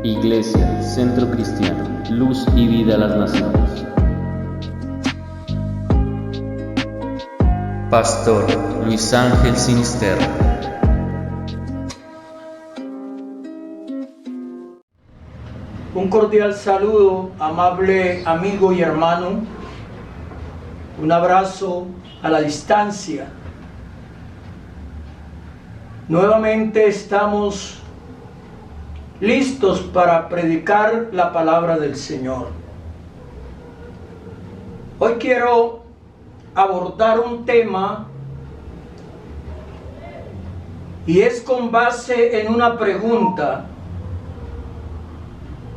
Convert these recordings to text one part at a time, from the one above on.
Iglesia, Centro Cristiano, Luz y Vida a las Naciones. Pastor Luis Ángel Sinisterra. Un cordial saludo, amable amigo y hermano. Un abrazo a la distancia. Nuevamente estamos listos para predicar la palabra del Señor. Hoy quiero abordar un tema y es con base en una pregunta: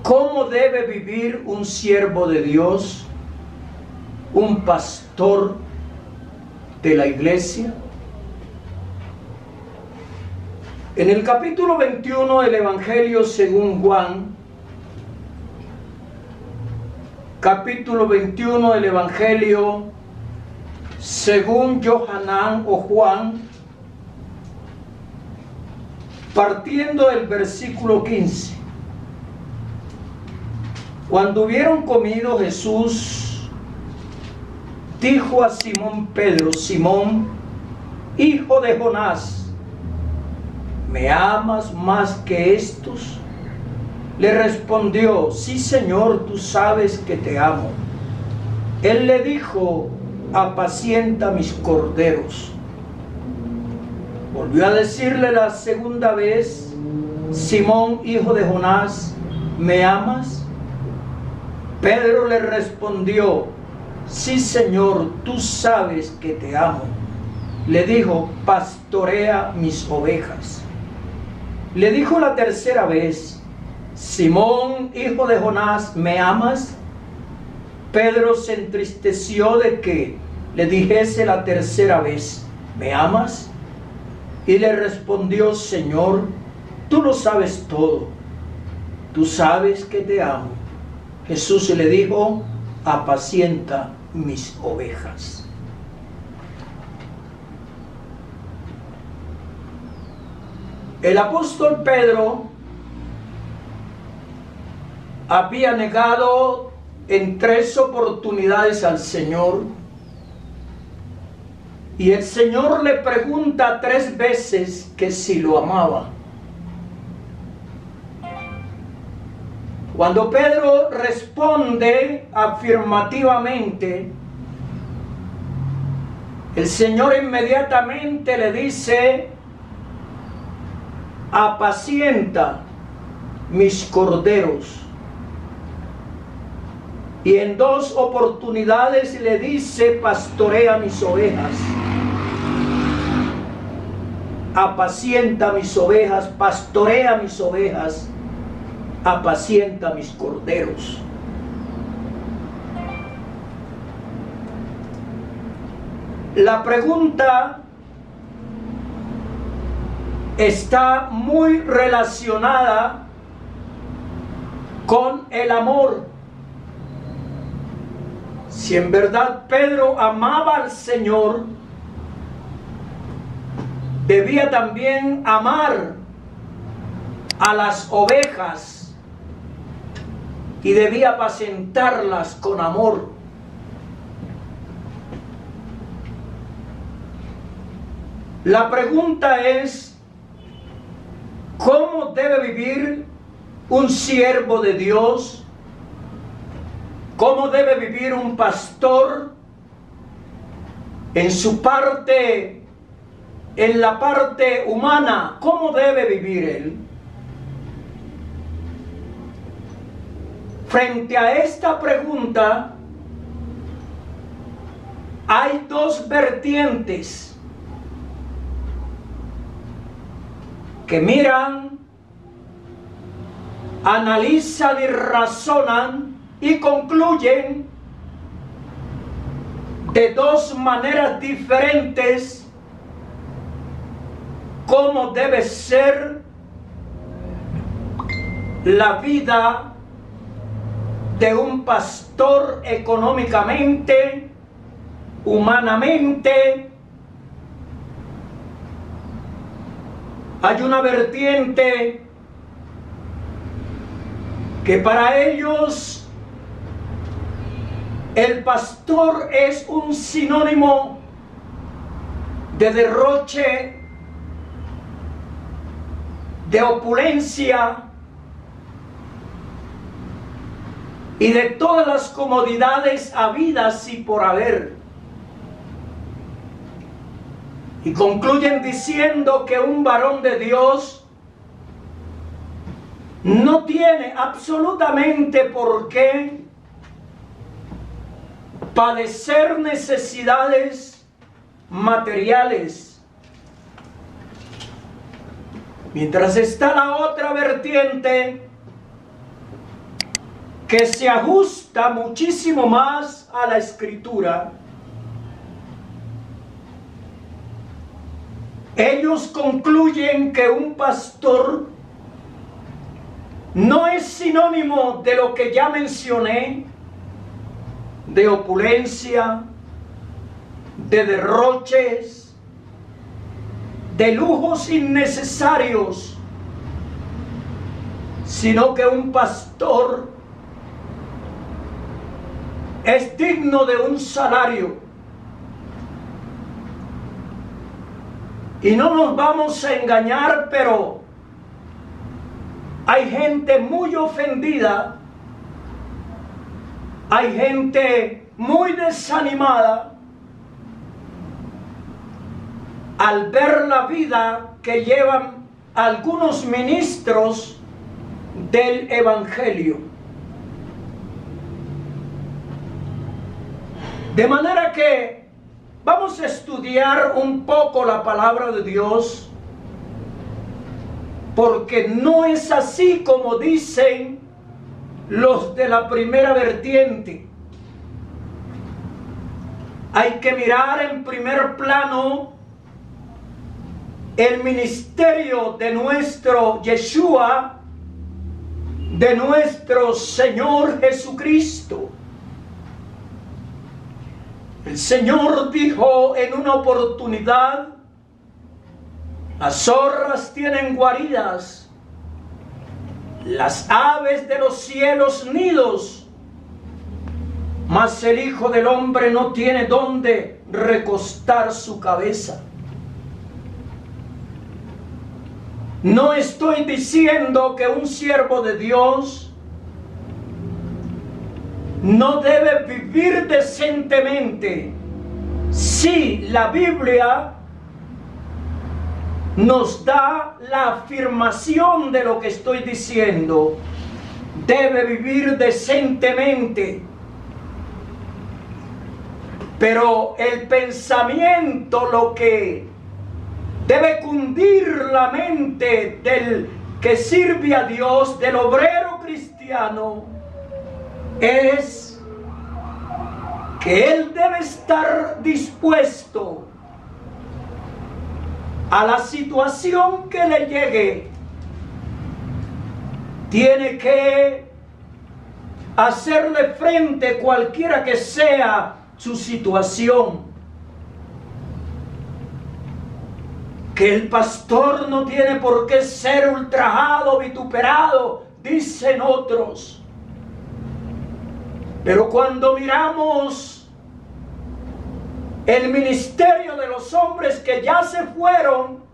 ¿cómo debe vivir un siervo de Dios, un pastor de la iglesia? En el capítulo 21 del Evangelio según Juan, capítulo 21 del Evangelio según Yohanan o Juan, partiendo del versículo 15. Cuando hubieron comido, Jesús dijo a Simón Pedro: Simón, hijo de Jonás, ¿me amas más que estos? Le respondió: sí, Señor, tú sabes que te amo. Él le dijo: apacienta mis corderos. Volvió a decirle la segunda vez: Simón, hijo de Jonás, ¿me amas? Pedro le respondió: sí, Señor, tú sabes que te amo. Le dijo: pastorea mis ovejas. Le dijo la tercera vez: Simón, hijo de Jonás, ¿me amas? Pedro se entristeció de que le dijese la tercera vez: ¿me amas? Y le respondió: Señor, tú lo sabes todo. Tú sabes que te amo. Jesús le dijo: apacienta mis ovejas. El apóstol Pedro había negado en 3 oportunidades al Señor, y el Señor le pregunta 3 veces que si lo amaba. Cuando Pedro responde afirmativamente, el Señor inmediatamente le dice: apacienta mis corderos. Y en 2 oportunidades le dice: pastorea mis ovejas. Apacienta mis ovejas, pastorea mis ovejas, apacienta mis corderos. La pregunta está muy relacionada con el amor. Si en verdad Pedro amaba al Señor, debía también amar a las ovejas y debía apacentarlas con amor. La pregunta es: ¿cómo debe vivir un siervo de Dios? ¿Cómo debe vivir un pastor en su parte, en la parte humana? ¿Cómo debe vivir él? Frente a esta pregunta, hay 2 vertientes que miran, analizan y razonan y concluyen de 2 maneras diferentes cómo debe ser la vida de un pastor económicamente, humanamente. Hay una vertiente que para ellos el pastor es un sinónimo de derroche, de opulencia y de todas las comodidades habidas y por haber. Y concluyen diciendo que un varón de Dios no tiene absolutamente por qué padecer necesidades materiales. Mientras está la otra vertiente que se ajusta muchísimo más a la Escritura. Ellos concluyen que un pastor no es sinónimo de lo que ya mencioné, de opulencia, de derroches, de lujos innecesarios, sino que un pastor es digno de un salario. Y no nos vamos a engañar, pero hay gente muy ofendida, hay gente muy desanimada al ver la vida que llevan algunos ministros del Evangelio. De manera que vamos a estudiar un poco la palabra de Dios, porque no es así como dicen los de la primera vertiente. Hay que mirar en primer plano el ministerio de nuestro Yeshua, de nuestro Señor Jesucristo. El Señor dijo en una oportunidad: las zorras tienen guaridas, las aves de los cielos nidos, mas el Hijo del Hombre no tiene dónde recostar su cabeza. No estoy diciendo que un siervo de Dios no debe vivir decentemente. Sí, la Biblia nos da la afirmación de lo que estoy diciendo. Debe vivir decentemente. Pero el pensamiento, lo que debe cundir la mente del que sirve a Dios, del obrero cristiano, es que él debe estar dispuesto a la situación que le llegue. Tiene que hacerle frente cualquiera que sea su situación. Que el pastor no tiene por qué ser ultrajado, vituperado, dicen otros. Pero cuando miramos el ministerio de los hombres que ya se fueron,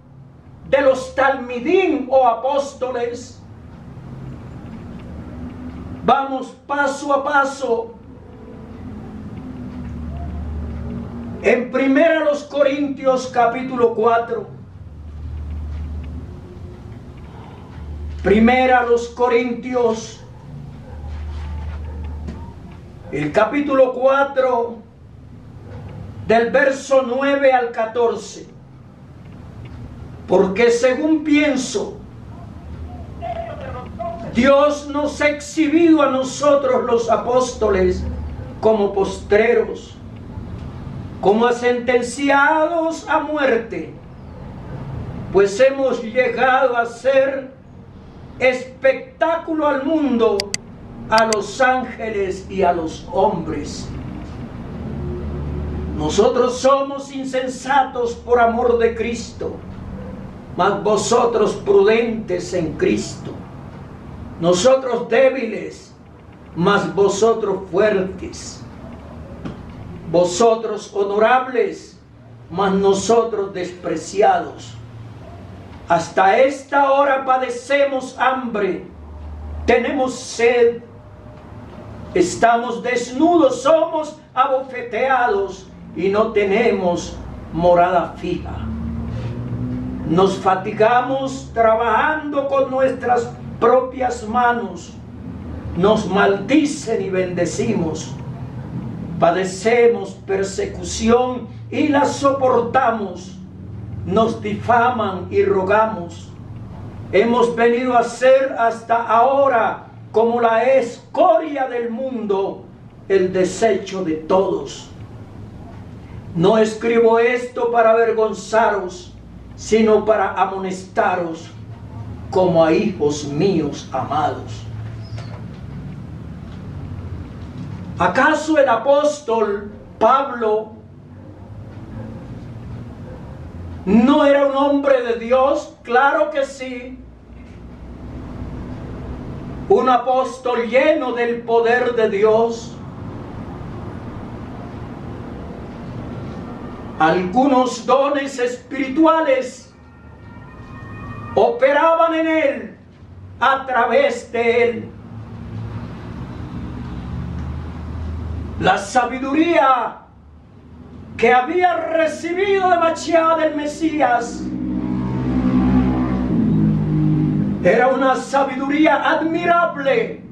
de los talmidín o apóstoles, vamos paso a paso. En 1 Corintios capítulo 4. 1 Corintios, el capítulo 4, del verso 9 al 14. Porque según pienso, Dios nos ha exhibido a nosotros los apóstoles como postreros, como a sentenciados a muerte, pues hemos llegado a ser espectáculo al mundo, a los ángeles y a los hombres. Nosotros somos insensatos por amor de Cristo, mas vosotros prudentes en Cristo. nosotros débiles, mas vosotros fuertes, vosotros honorables, mas nosotros despreciados. Hasta esta hora padecemos hambre, tenemos sed, estamos desnudos, somos abofeteados y no tenemos morada fija. Nos fatigamos trabajando con nuestras propias manos, nos maldicen y bendecimos, padecemos persecución y la soportamos, nos difaman y rogamos. Hemos venido a ser hasta ahora como la escoria del mundo, el desecho de todos. No escribo esto para avergonzaros, sino para amonestaros como a hijos míos amados. ¿Acaso el apóstol Pablo no era un hombre de Dios? Claro que sí. Un apóstol lleno del poder de Dios. Algunos dones espirituales operaban en él, a través de él. La sabiduría que había recibido de Mashiach, del Mesías, era una sabiduría admirable.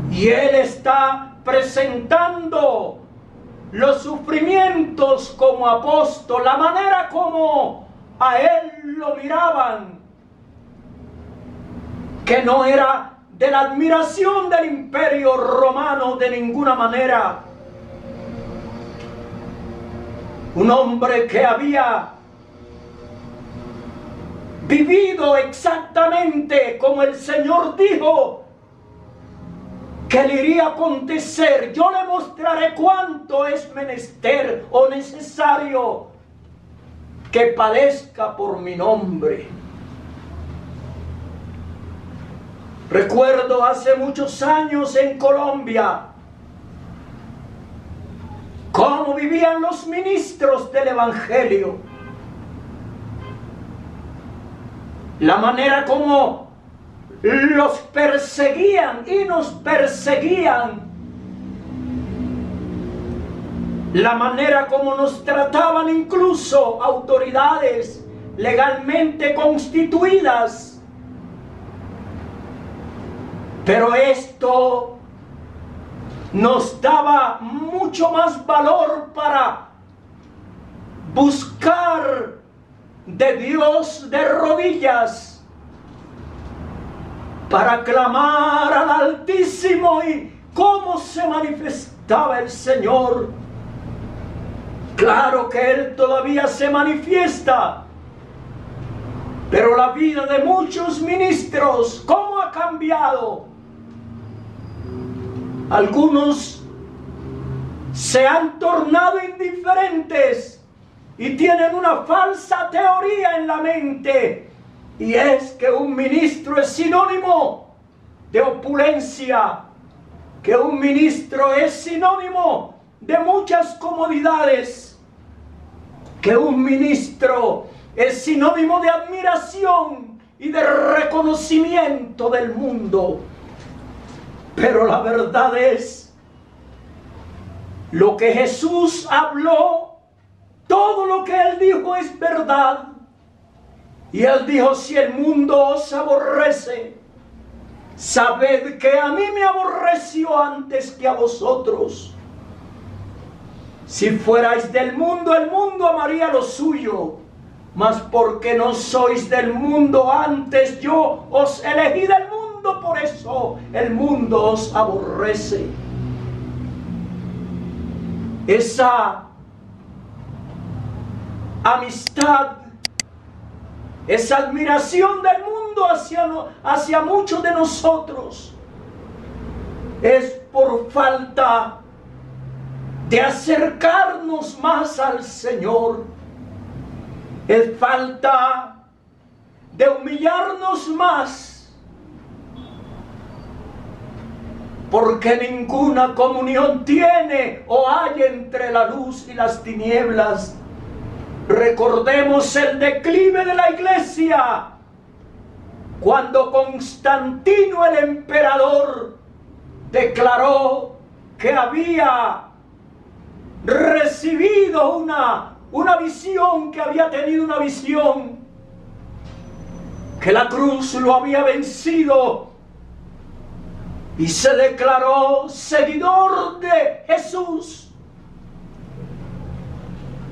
Y él está presentando los sufrimientos como apóstol, la manera como a él lo miraban, que no era de la admiración del imperio romano de ninguna manera. Un hombre que había vivido exactamente como el Señor dijo que le iría a acontecer. Yo le mostraré cuánto es menester o necesario que padezca por mi nombre. Recuerdo hace muchos años en Colombia cómo vivían los ministros del Evangelio, la manera como los perseguían y nos perseguían, la manera como nos trataban incluso autoridades legalmente constituidas. Pero esto nos daba mucho más valor para buscar de Dios de rodillas, para clamar al Altísimo. Y cómo se manifestaba el Señor. Claro que Él todavía se manifiesta, pero la vida de muchos ministros, ¿cómo ha cambiado? Algunos se han tornado indiferentes y tienen una falsa teoría en la mente, y es que un ministro es sinónimo de opulencia, que un ministro es sinónimo de muchas comodidades, que un ministro es sinónimo de admiración y de reconocimiento del mundo. Pero la verdad es, lo que Jesús habló, todo lo que Él dijo es verdad. Y Él dijo: si el mundo os aborrece, sabed que a mí me aborreció antes que a vosotros. Si fuerais del mundo, el mundo amaría lo suyo. Mas porque no sois del mundo, antes yo os elegí del mundo, por eso el mundo os aborrece. Esa amistad, esa admiración del mundo hacia muchos de nosotros, es por falta de acercarnos más al Señor. Es falta de humillarnos más, porque ninguna comunión tiene o hay entre la luz y las tinieblas. Recordemos el declive de la iglesia, cuando Constantino el emperador declaró que había recibido una visión, que había tenido una visión, que la cruz lo había vencido, y se declaró seguidor de Jesús.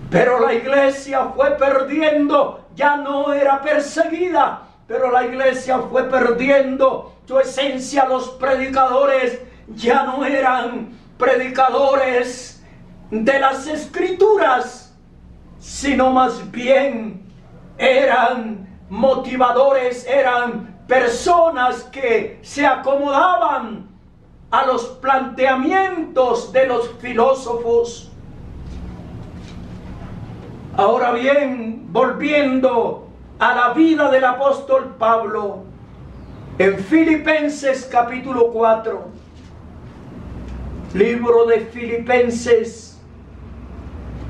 Pero la iglesia fue perdiendo, ya no era perseguida, pero la iglesia fue perdiendo su esencia. Los predicadores ya no eran predicadores de las Escrituras, sino más bien eran motivadores, eran personas que se acomodaban a los planteamientos de los filósofos. Ahora bien, volviendo a la vida del apóstol Pablo, en Filipenses capítulo 4, libro de Filipenses,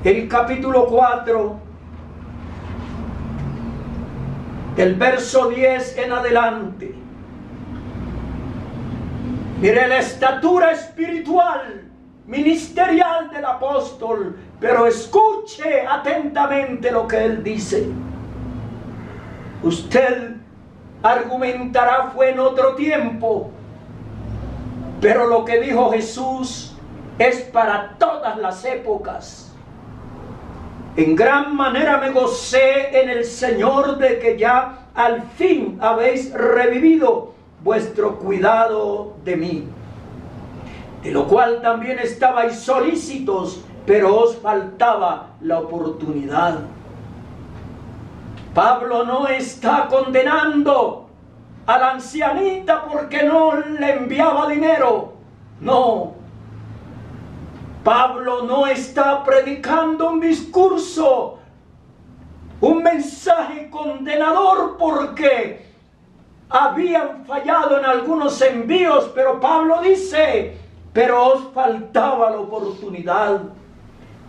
el capítulo 4, del verso 10 en adelante. Mire la estatura espiritual, ministerial del apóstol, pero escuche atentamente lo que él dice. Usted argumentará fue en otro tiempo, pero lo que dijo Jesús es para todas las épocas. En gran manera me gocé en el Señor de que ya al fin habéis revivido vuestro cuidado de mí, de lo cual también estabais solícitos, pero os faltaba la oportunidad. Pablo no está condenando a la ancianita porque no le enviaba dinero. No. Pablo no está predicando un discurso, un mensaje condenador porque habían fallado en algunos envíos, pero Pablo dice, pero os faltaba la oportunidad.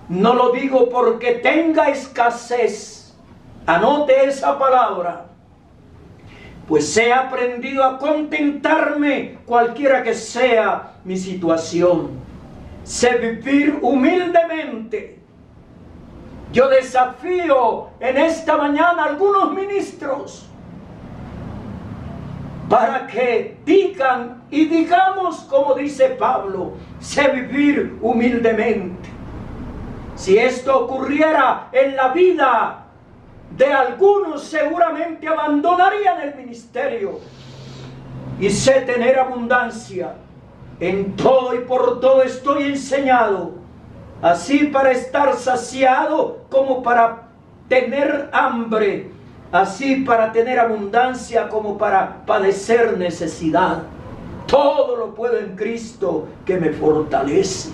No lo digo porque tenga escasez, anote esa palabra, pues he aprendido a contentarme cualquiera que sea mi situación. Sé vivir humildemente. Yo desafío en esta mañana a algunos ministros para que digan y digamos como dice Pablo, sé vivir humildemente. Si esto ocurriera en la vida de algunos, seguramente abandonarían el ministerio. Y sé tener abundancia. En todo y por todo estoy enseñado, así para estar saciado como para tener hambre, así para tener abundancia como para padecer necesidad. Todo lo puedo en Cristo que me fortalece.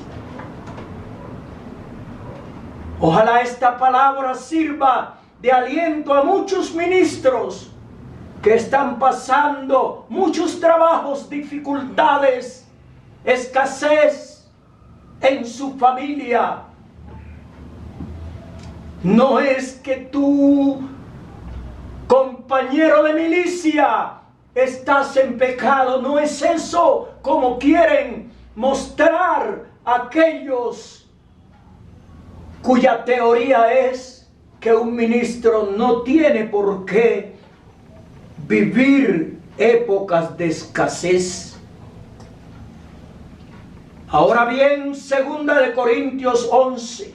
Ojalá esta palabra sirva de aliento a muchos ministros que están pasando muchos trabajos, dificultades, escasez en su familia. No es que tu compañero de milicia estás en pecado, no es eso como quieren mostrar aquellos cuya teoría es que un ministro no tiene por qué vivir épocas de escasez. Ahora bien, 2 de Corintios 11.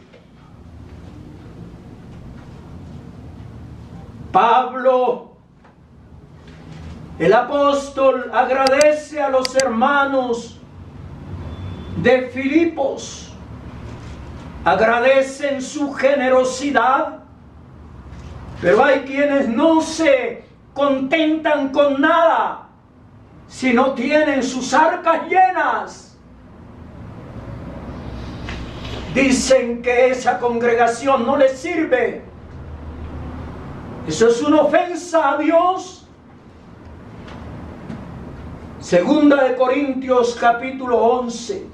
Pablo, el apóstol, agradece a los hermanos de Filipos. Agradecen su generosidad, pero hay quienes no se contentan con nada si no tienen sus arcas llenas. Dicen que esa congregación no les sirve. Eso es una ofensa a Dios. Segunda de Corintios capítulo 11.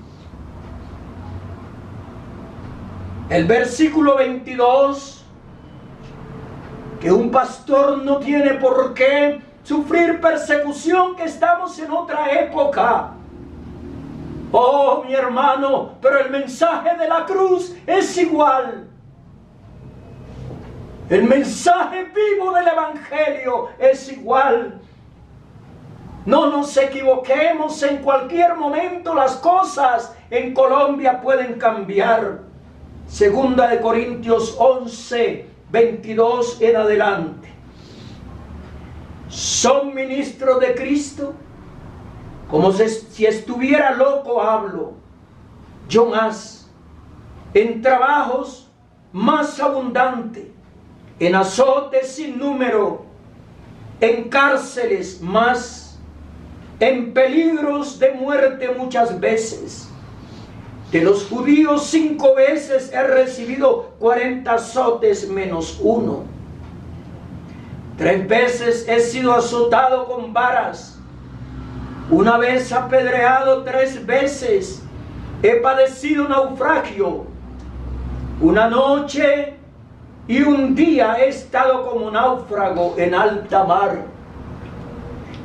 El versículo 22. Que un pastor no tiene por qué sufrir persecución, que estamos en otra época. Oh, mi hermano, pero el mensaje de la cruz es igual. El mensaje vivo del Evangelio es igual. No nos equivoquemos, en cualquier momento las cosas en Colombia pueden cambiar. Segunda de Corintios 11, 22 en adelante. Son ministros de Cristo. Como si estuviera loco hablo. Yo más. En trabajos más abundante. En azotes sin número. En cárceles más. En peligros de muerte muchas veces. De los judíos 5 veces he recibido 40 azotes menos 1. 3 veces he sido azotado con varas. 1 vez apedreado, 3 veces he padecido naufragio. 1 noche y 1 día he estado como náufrago en alta mar.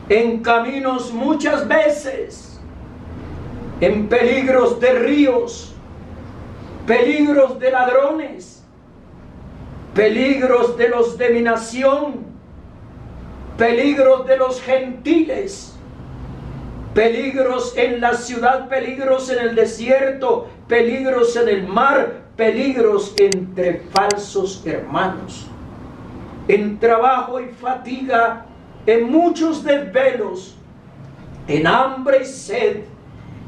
En caminos muchas veces, en peligros de ríos, peligros de ladrones, peligros de los de mi nación, peligros de los gentiles, peligros en la ciudad, peligros en el desierto, peligros en el mar, peligros entre falsos hermanos, en trabajo y fatiga, en muchos desvelos, en hambre y sed,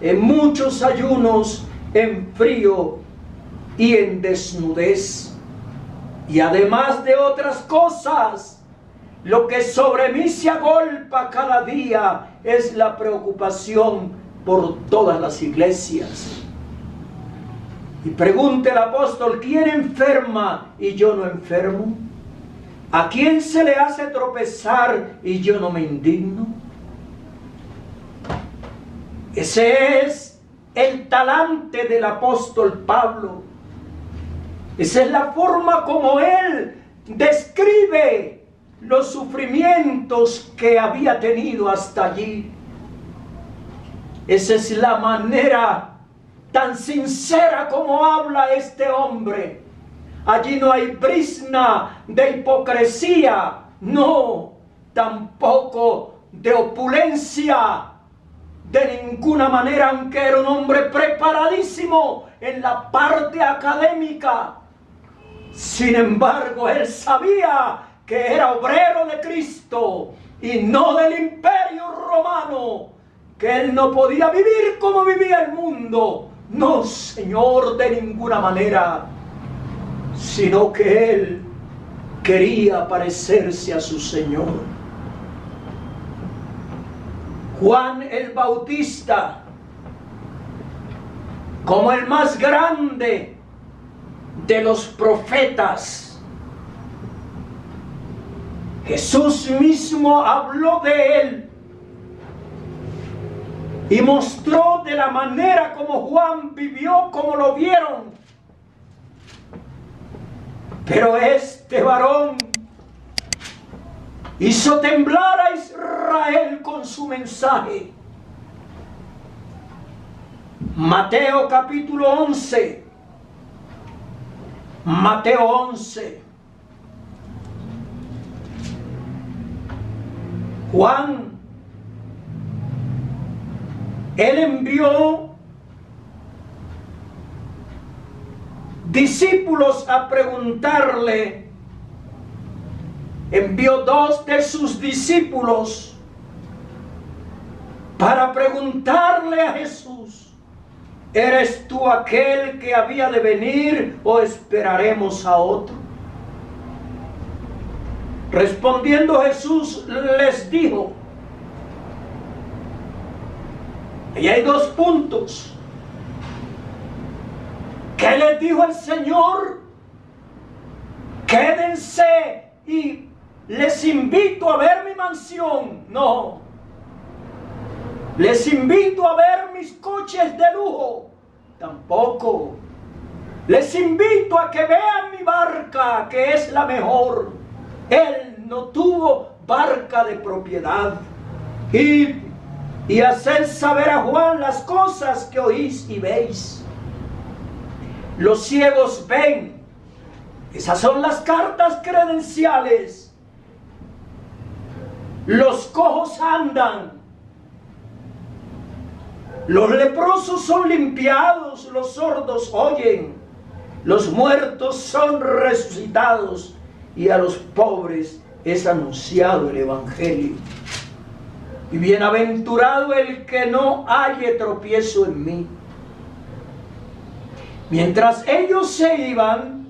en muchos ayunos, en frío y en desnudez. Y además de otras cosas, lo que sobre mí se agolpa cada día es la preocupación por todas las iglesias. Y pregunta el apóstol, ¿quién enferma y yo no enfermo? ¿A quién se le hace tropezar y yo no me indigno? Ese es el talante del apóstol Pablo. Esa es la forma como él describe los sufrimientos que había tenido hasta allí. Esa es la manera tan sincera como habla este hombre. Allí no hay brizna de hipocresía, no, tampoco de opulencia, de ninguna manera, aunque era un hombre preparadísimo en la parte académica. Sin embargo, él sabía que era obrero de Cristo y no del imperio romano, que él no podía vivir como vivía el mundo. No, Señor, de ninguna manera, sino que él quería parecerse a su Señor. Juan el Bautista, como el más grande de los profetas, Jesús mismo habló de él y mostró de la manera como Juan vivió, como lo vieron. Pero este varón hizo temblar a Israel con su mensaje. Mateo capítulo 11. Mateo 11. Juan, él envió discípulos a preguntarle. Envió 2 de sus discípulos para preguntarle a Jesús: ¿eres tú aquel que había de venir o esperaremos a otro? Respondiendo Jesús les dijo, y hay 2 puntos. ¿Qué les dijo el Señor? Quédense y les invito a ver mi mansión. No. Les invito a ver mis coches de lujo. Tampoco. Les invito a que vean mi barca, que es la mejor. Él no tuvo barca de propiedad. Y haced saber a Juan las cosas que oís y veis. Los ciegos ven. Esas son las cartas credenciales. Los cojos andan. Los leprosos son limpiados, los sordos oyen, los muertos son resucitados y a los pobres es anunciado el Evangelio. Y bienaventurado el que no halle tropiezo en mí. Mientras ellos se iban,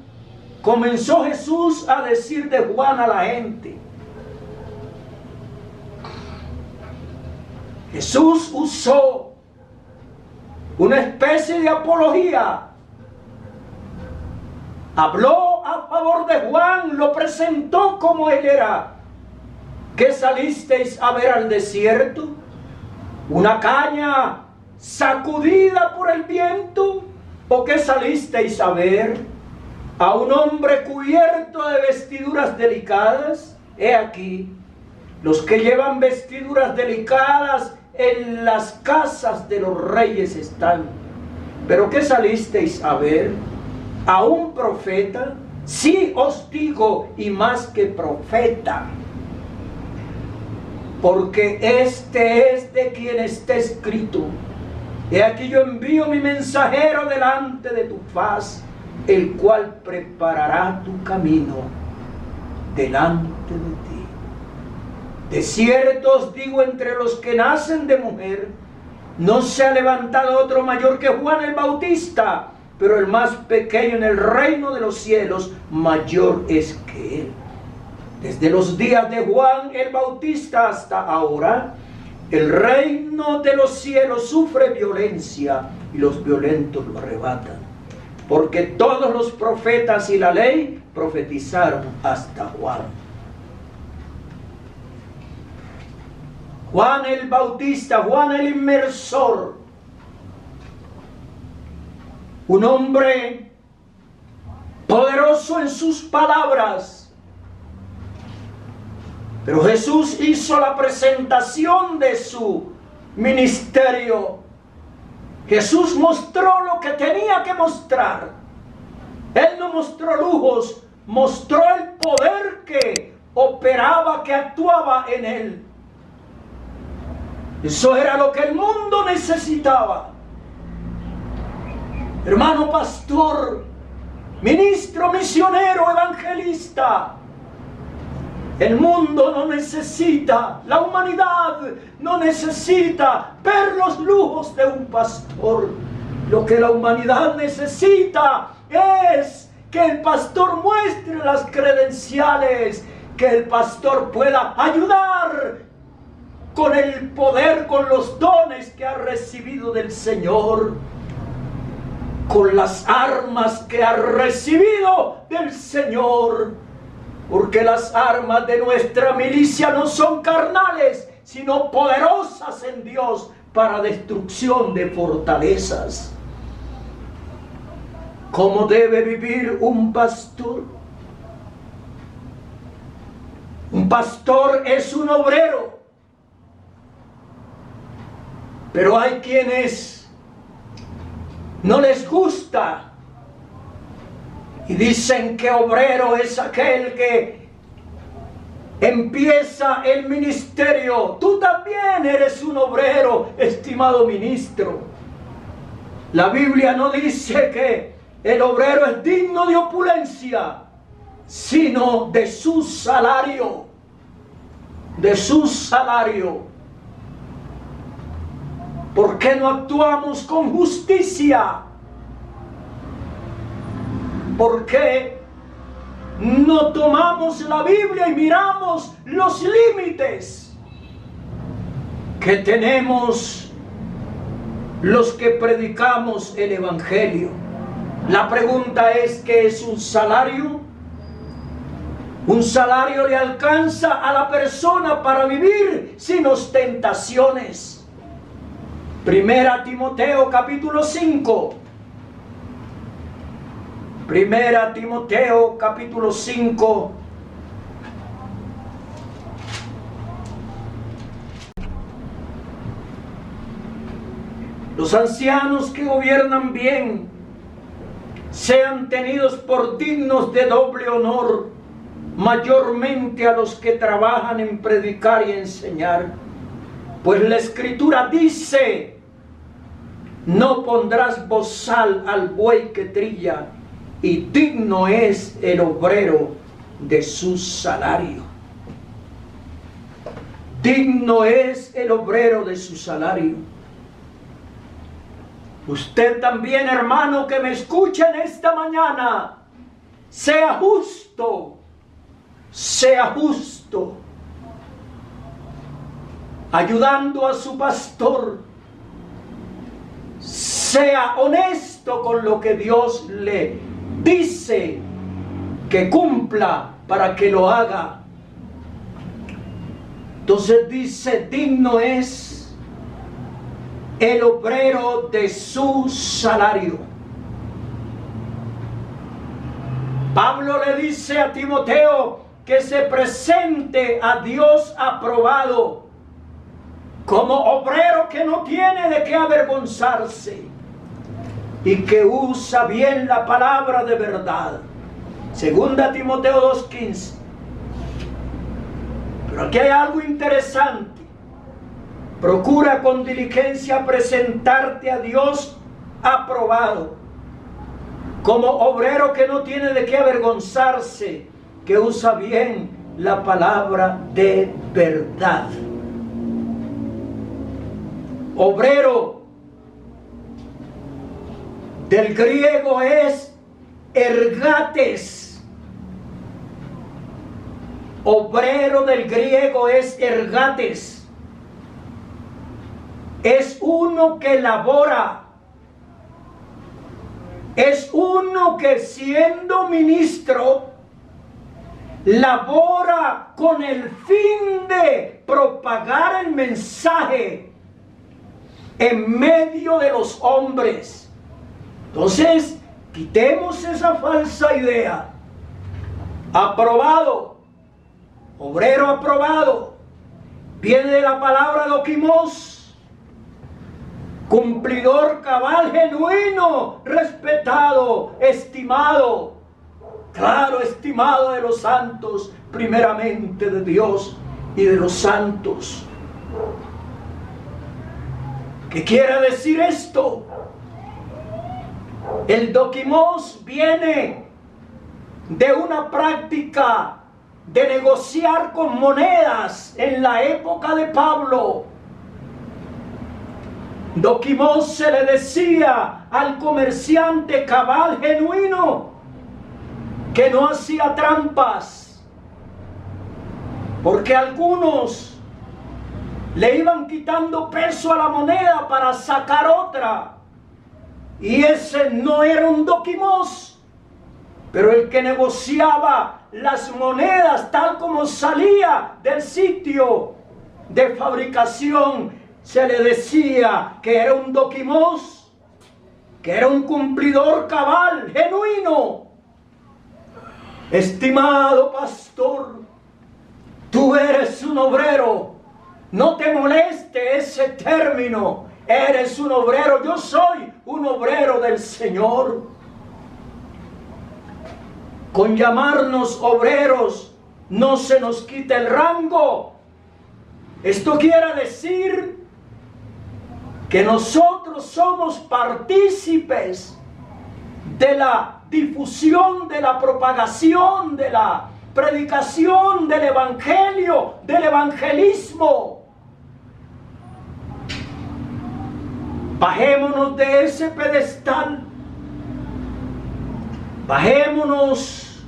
comenzó Jesús a decir de Juan a la gente. Jesús usó una especie de apología. Habló a favor de Juan, lo presentó como él era. ¿Qué salisteis a ver al desierto? ¿Una caña sacudida por el viento? ¿O qué salisteis a ver? ¿A un hombre cubierto de vestiduras delicadas? He aquí, los que llevan vestiduras delicadas en las casas de los reyes están. ¿Pero qué salisteis a ver? ¿A un profeta? Sí os digo, y más que profeta. Porque este es de quien está escrito: he aquí yo envío mi mensajero delante de tu faz, el cual preparará tu camino delante de ti. De cierto os digo, entre los que nacen de mujer, no se ha levantado otro mayor que Juan el Bautista, pero el más pequeño en el reino de los cielos mayor es que él. Desde los días de Juan el Bautista hasta ahora, el reino de los cielos sufre violencia y los violentos lo arrebatan. Porque todos los profetas y la ley profetizaron hasta Juan. Juan el Bautista, Juan el Inmersor, un hombre poderoso en sus palabras. Pero Jesús hizo la presentación de su ministerio. Jesús mostró lo que tenía que mostrar. Él no mostró lujos, mostró el poder que operaba, que actuaba en él. Eso era lo que el mundo necesitaba. Hermano pastor, ministro, misionero, evangelista, el mundo no necesita, la humanidad no necesita ver los lujos de un pastor. Lo que la humanidad necesita es que el pastor muestre las credenciales, que el pastor pueda ayudar con el poder, con los dones que ha recibido del Señor, con las armas que ha recibido del Señor, porque las armas de nuestra milicia no son carnales, sino poderosas en Dios para destrucción de fortalezas. ¿Cómo debe vivir un pastor? Un pastor es un obrero. Pero hay quienes no les gusta y dicen que obrero es aquel que empieza el ministerio. Tú también eres un obrero, estimado ministro. La Biblia no dice que el obrero es digno de opulencia, sino de su salario. De su salario. ¿Por qué no actuamos con justicia? ¿Por qué no tomamos la Biblia y miramos los límites que tenemos los que predicamos el Evangelio? La pregunta es, ¿qué es un salario? Un salario le alcanza a la persona para vivir sin ostentaciones. Primera Timoteo capítulo 5. Primera Timoteo capítulo 5. Los ancianos que gobiernan bien sean tenidos por dignos de doble honor, mayormente a los que trabajan en predicar y enseñar. Pues la Escritura dice: no pondrás bozal al buey que trilla, y digno es el obrero de su salario. Digno es el obrero de su salario. Usted también, hermano, que me escucha en esta mañana, sea justo, ayudando a su pastor, sea honesto con lo que Dios le dice que cumpla para que lo haga. Entonces dice: digno es el obrero de su salario. Pablo le dice a Timoteo que se presente a Dios aprobado, como obrero que no tiene de qué avergonzarse y que usa bien la palabra de verdad. Segunda Timoteo 2:15. Pero aquí hay algo interesante. Procura con diligencia presentarte a Dios aprobado, como obrero que no tiene de qué avergonzarse, que usa bien la palabra de verdad. Obrero del griego es ergates. Obrero del griego es ergates. Es uno que labora. Es uno que, siendo ministro, labora con el fin de propagar el mensaje en medio de los hombres. Entonces, quitemos esa falsa idea. Aprobado, obrero aprobado, viene de la palabra dokimos, cumplidor cabal, genuino, respetado, estimado. Claro, estimado de los santos, primeramente de Dios y de los santos. ¿Qué quiere decir esto? El dokimos viene de una práctica de negociar con monedas en la época de Pablo. Dokimos se le decía al comerciante cabal, genuino, que no hacía trampas, porque algunos le iban quitando peso a la moneda para sacar otra, y ese no era un dokimos. Pero el que negociaba las monedas tal como salía del sitio de fabricación, se le decía que era un dokimos, que era un cumplidor cabal, genuino. Estimado pastor, tú eres un obrero. No te moleste ese término. Eres un obrero. Yo soy un obrero del Señor. Con llamarnos obreros no se nos quita el rango. Esto quiere decir que nosotros somos partícipes de la difusión, de la propagación, de la predicación del evangelio, del evangelismo. Bajémonos de ese pedestal. Bajémonos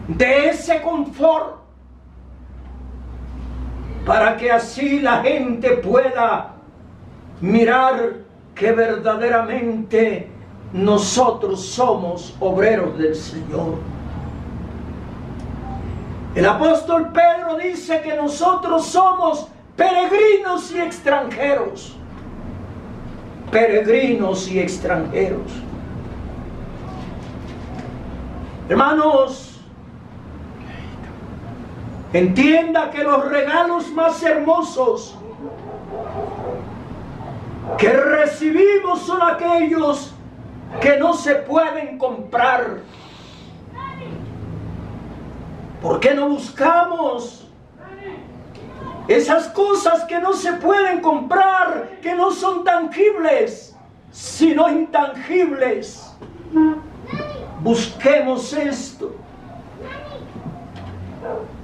de ese confort, para que así la gente pueda mirar que verdaderamente nosotros somos obreros del Señor. El apóstol Pedro dice que nosotros somos peregrinos y extranjeros. Peregrinos y extranjeros. Hermanos, entienda que los regalos más hermosos que recibimos son aquellos que no se pueden comprar. ¿Por qué no buscamos esas cosas que no se pueden comprar, que no son tangibles, sino intangibles? Busquemos esto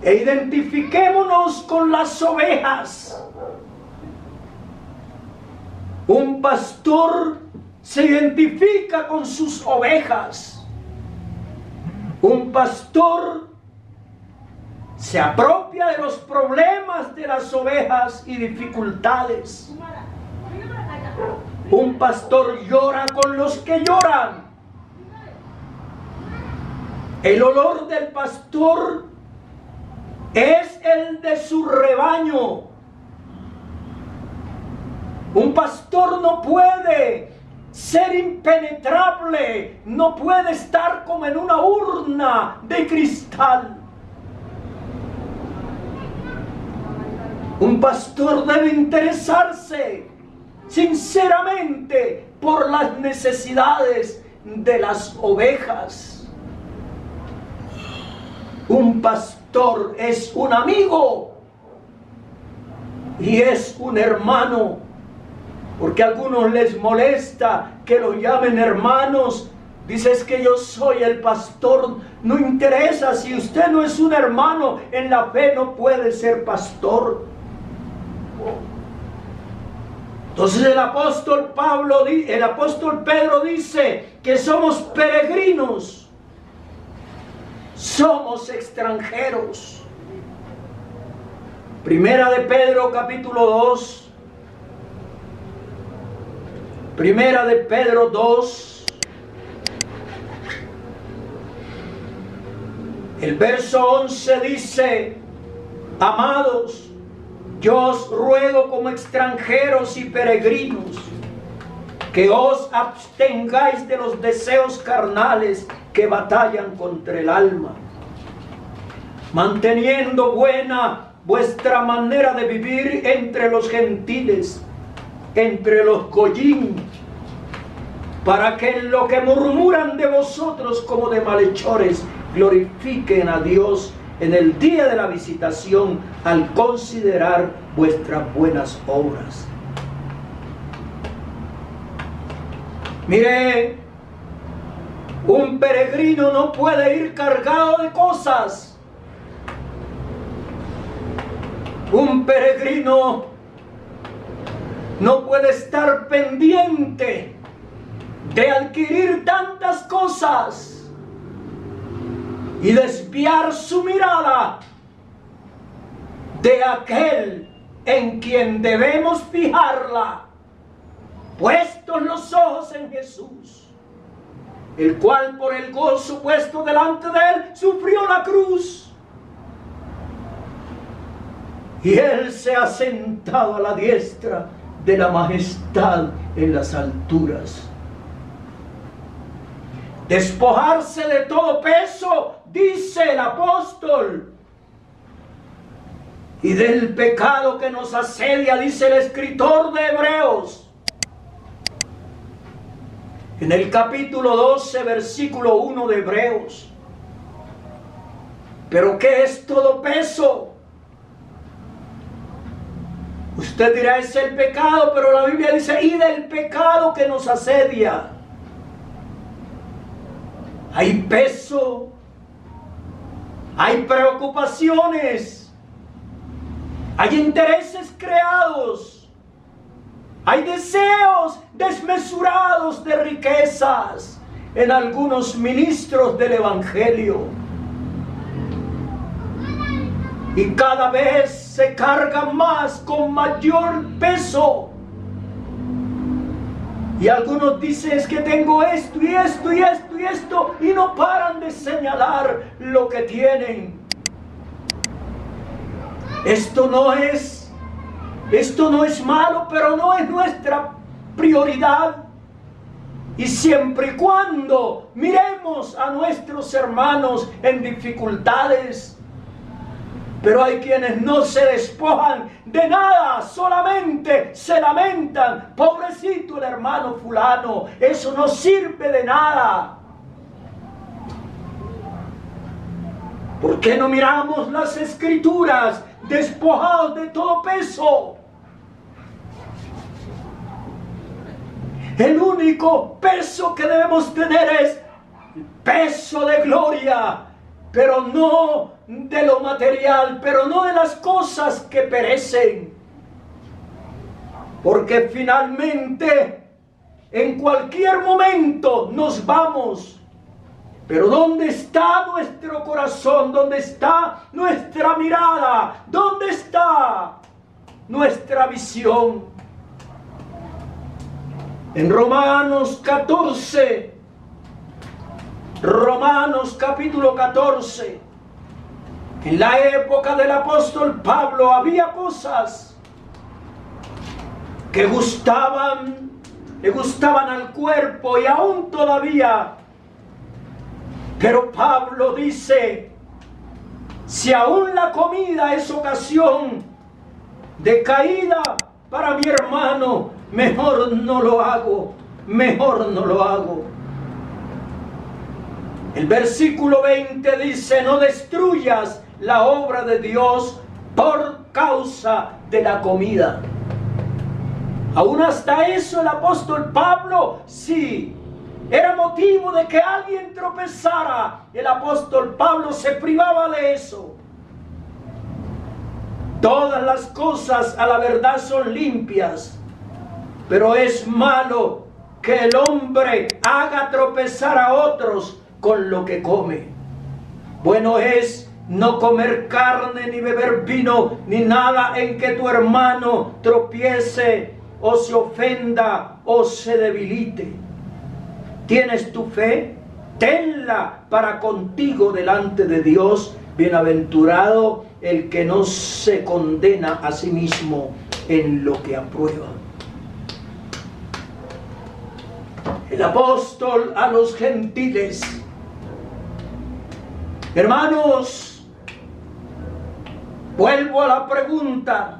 e identifiquémonos con las ovejas. Un pastor se identifica con sus ovejas. Un pastor se apropia de los problemas de las ovejas y dificultades. Un pastor llora con los que lloran. El olor del pastor es el de su rebaño. Un pastor no puede ser impenetrable, no puede estar como en una urna de cristal. Un pastor debe interesarse sinceramente por las necesidades de las ovejas. Un pastor es un amigo y es un hermano, porque a algunos les molesta que los llamen hermanos. Dices que yo soy el pastor. No interesa, si usted no es un hermano en la fe, no puede ser pastor. Entonces el apóstol Pedro dice que somos peregrinos, somos extranjeros. Primera de Pedro capítulo 2, Primera de Pedro 2, el verso 11 dice: amados, yo os ruego como extranjeros y peregrinos que os abstengáis de los deseos carnales que batallan contra el alma, manteniendo buena vuestra manera de vivir entre los gentiles, entre los goyim, para que en lo que murmuran de vosotros como de malhechores glorifiquen a Dios en el día de la visitación, al considerar vuestras buenas obras. Mire, un peregrino no puede ir cargado de cosas. Un peregrino no puede estar pendiente de adquirir tantas cosas y desviar su mirada de aquel en quien debemos fijarla, puestos los ojos en Jesús, el cual por el gozo puesto delante de él sufrió la cruz, y él se ha sentado a la diestra de la majestad en las alturas. Despojarse de todo peso, dice el apóstol, y del pecado que nos asedia, dice el escritor de Hebreos, en el capítulo 12, versículo 1 de Hebreos. ¿Pero qué es todo peso? Usted dirá, es el pecado, pero la Biblia dice, y del pecado que nos asedia. Hay peso, hay preocupaciones, hay intereses creados, hay deseos desmesurados de riquezas en algunos ministros del Evangelio. Y cada vez se cargan más con mayor peso. Y algunos dicen, es que tengo esto y esto y esto y esto, y no paran de señalar lo que tienen. Esto no es malo, pero no es nuestra prioridad. Y siempre y cuando miremos a nuestros hermanos en dificultades, pero hay quienes no se despojan de nada, solamente se lamentan. Pobrecito el hermano fulano, eso no sirve de nada. ¿Por qué no miramos las Escrituras despojados de todo peso? El único peso que debemos tener es peso de gloria, pero no de lo material, pero no de las cosas que perecen. Porque finalmente, en cualquier momento nos vamos. Pero ¿dónde está nuestro corazón? ¿Dónde está nuestra mirada? ¿Dónde está nuestra visión? En Romanos 14, Romanos capítulo 14, en la época del apóstol Pablo había cosas que le gustaban al cuerpo y aún todavía. Pero Pablo dice, si aún la comida es ocasión de caída para mi hermano, mejor no lo hago, mejor no lo hago. El versículo 20 dice, no destruyas la obra de Dios por causa de la comida. Aún hasta eso el apóstol Pablo, sí, era motivo de que alguien tropezara. El apóstol Pablo se privaba de eso. Todas las cosas a la verdad son limpias, pero es malo que el hombre haga tropezar a otros con lo que come. Bueno es no comer carne, ni beber vino, ni nada en que tu hermano tropiece, o se ofenda, o se debilite. ¿Tienes tu fe? Tenla para contigo delante de Dios. Bienaventurado el que no se condena a sí mismo en lo que aprueba. El apóstol a los gentiles. Hermanos, vuelvo a la pregunta.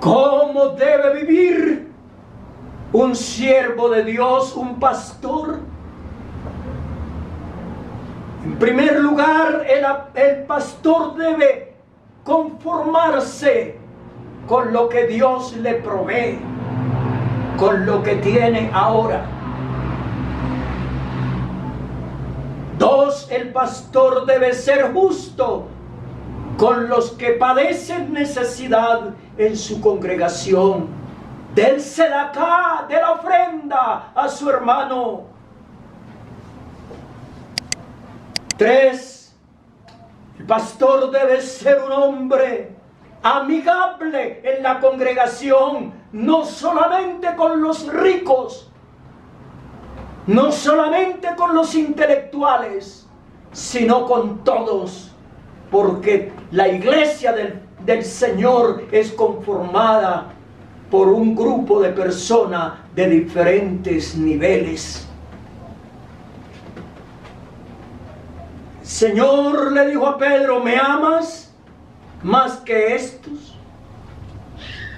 ¿Cómo debe vivir un siervo de Dios, un pastor? En primer lugar, el pastor debe conformarse con lo que Dios le provee, con lo que tiene ahora. 2, el pastor debe ser justo con los que padecen necesidad en su congregación. Del sedacá, de la ofrenda a su hermano. 3, el pastor debe ser un hombre amigable en la congregación, no solamente con los ricos, no solamente con los intelectuales, sino con todos, porque la iglesia del Señor es conformada por un grupo de personas de diferentes niveles. El Señor le dijo a Pedro, ¿me amas más que estos?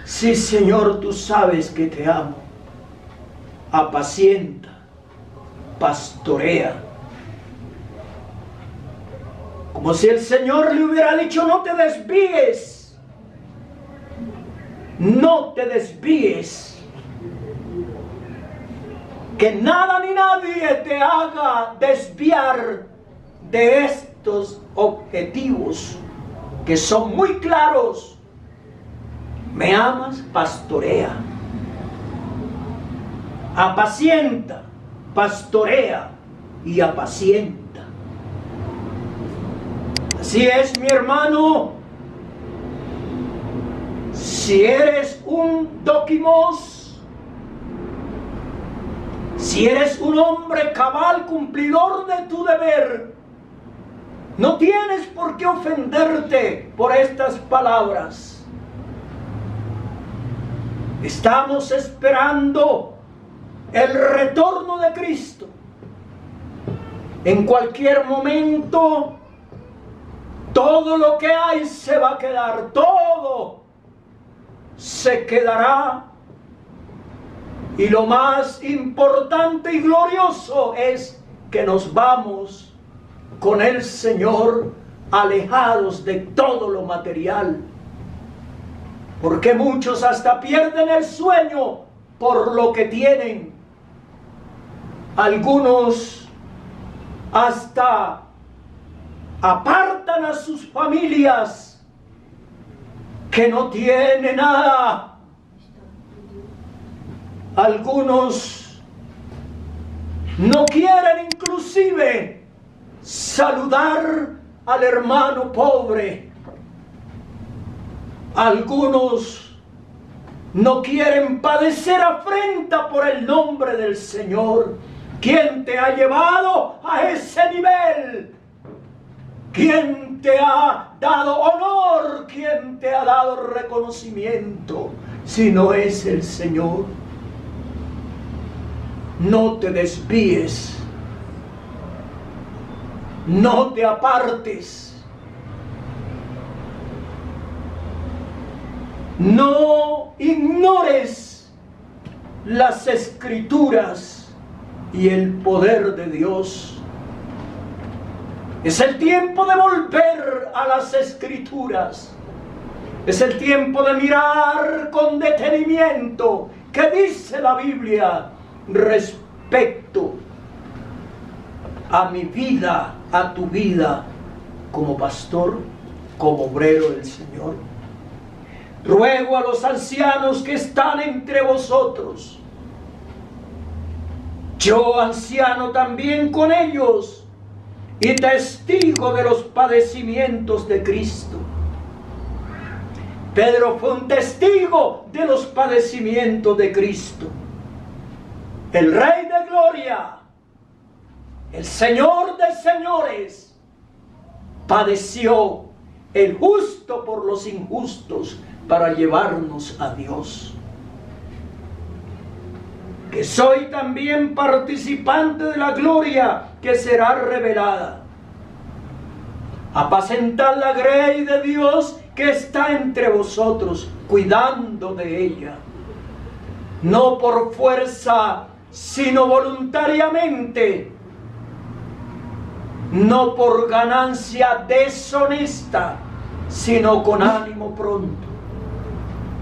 Sí, Señor, tú sabes que te amo. Apacienta, pastorea. Como si el Señor le hubiera dicho, no te desvíes. No te desvíes. Que nada ni nadie te haga desviar de estos objetivos que son muy claros. ¿Me amas? Pastorea. Apacienta, pastorea y apacienta. Así es, mi hermano. Si eres un dokimos, si eres un hombre cabal, cumplidor de tu deber, No tienes por qué ofenderte por estas palabras. Estamos esperando el retorno de Cristo. En cualquier momento, todo lo que hay se va a quedar, todo se quedará. Y lo más importante y glorioso es que nos vamos con el Señor, alejados de todo lo material. Porque muchos hasta pierden el sueño por lo que tienen. Algunos hasta apartan a sus familias que no tienen nada. Algunos no quieren inclusive saludar al hermano pobre. Algunos no quieren padecer afrenta por el nombre del Señor. ¿Quién te ha llevado a ese nivel? ¿Quién te ha dado honor? ¿Quién te ha dado reconocimiento? Si no es el Señor. No te desvíes. No te apartes. No ignores las Escrituras y el poder de Dios. Es el tiempo de volver a las Escrituras. Es el tiempo de mirar con detenimiento qué dice la Biblia respecto a mi vida, a tu vida, como pastor, como obrero del Señor. Ruego a los ancianos que están entre vosotros, yo anciano también con ellos, y testigo de los padecimientos de Cristo. Pedro fue un testigo de los padecimientos de Cristo. El Rey de Gloria, el Señor de señores, padeció, el justo por los injustos, para llevarnos a Dios. Que soy también participante de la gloria que será revelada. Apacentad la grey de Dios que está entre vosotros, cuidando de ella, no por fuerza, sino voluntariamente, no por ganancia deshonesta, sino con ánimo pronto,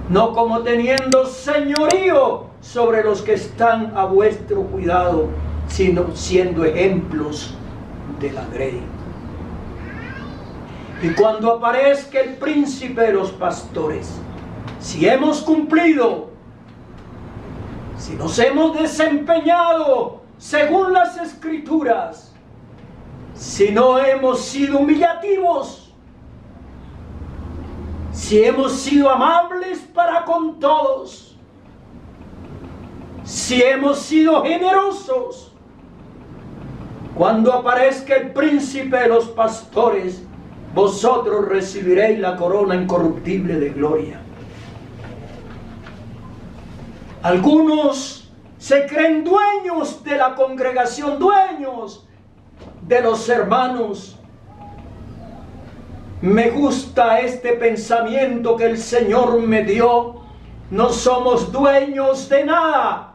no como teniendo señorío sobre los que están a vuestro cuidado, sino siendo ejemplos de la grey. Y cuando aparezca el príncipe de los pastores, si hemos cumplido, si nos hemos desempeñado según las Escrituras, si no hemos sido humillativos, si hemos sido amables para con todos, si hemos sido generosos, cuando aparezca el príncipe de los pastores, vosotros recibiréis la corona incorruptible de gloria. Algunos se creen dueños de la congregación, dueños de los hermanos. Me gusta este pensamiento que el Señor me dio. No somos dueños de nada.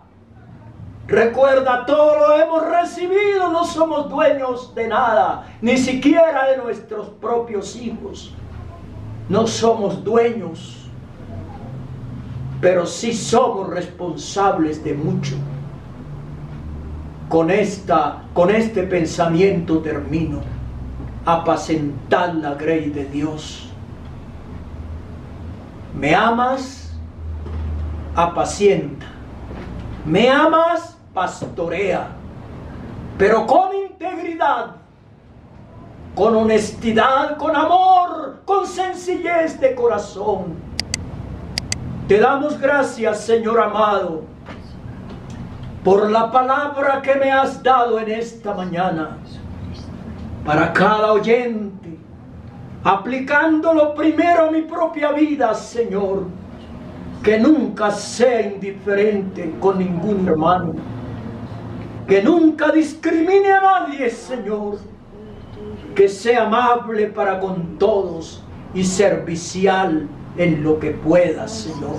Recuerda, todo lo hemos recibido, no somos dueños de nada, ni siquiera de nuestros propios hijos. No somos dueños, pero sí somos responsables de mucho. Con este pensamiento termino. Apacentad la grey de Dios. ¿Me amas? Apacienta. ¿Me amas? Pastorea. Pero con integridad, con honestidad, con amor, con sencillez de corazón. Te damos gracias, Señor amado, por la palabra que me has dado en esta mañana, para cada oyente, aplicándolo primero a mi propia vida, Señor, que nunca sea indiferente con ningún hermano, que nunca discrimine a nadie, Señor, que sea amable para con todos y servicial en lo que pueda, Señor.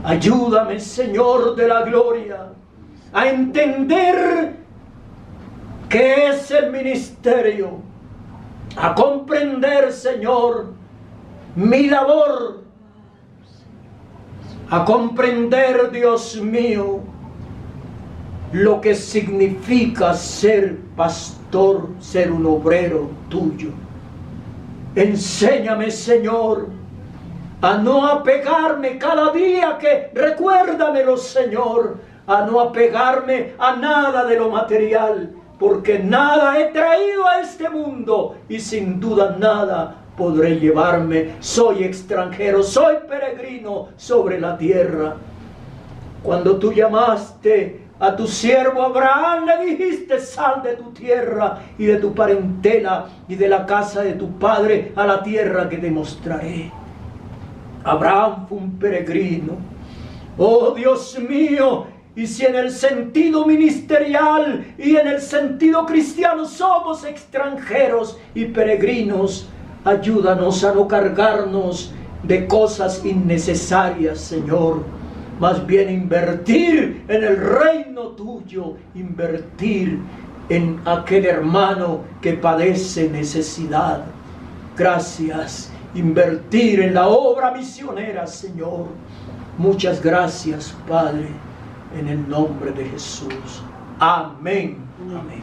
Ayúdame, Señor de la gloria, a entender qué es el ministerio, a comprender, Señor, mi labor, a comprender, Dios mío, lo que significa ser pastor, ser un obrero tuyo. Enséñame, Señor, a no apegarme cada día que, recuérdamelo, Señor, a no apegarme a nada de lo material, porque nada he traído a este mundo y sin duda nada podré llevarme. Soy extranjero, soy peregrino sobre la tierra. Cuando tú llamaste a tu siervo Abraham, le dijiste: sal de tu tierra y de tu parentela y de la casa de tu padre a la tierra que te mostraré. Abraham fue un peregrino. Oh Dios mío, y si en el sentido ministerial y en el sentido cristiano somos extranjeros y peregrinos, ayúdanos a no cargarnos de cosas innecesarias, Señor. Más bien invertir en el reino tuyo, invertir en aquel hermano que padece necesidad. Gracias. Invertir en la obra misionera, Señor. Muchas gracias, Padre, en el nombre de Jesús. Amén. Amén.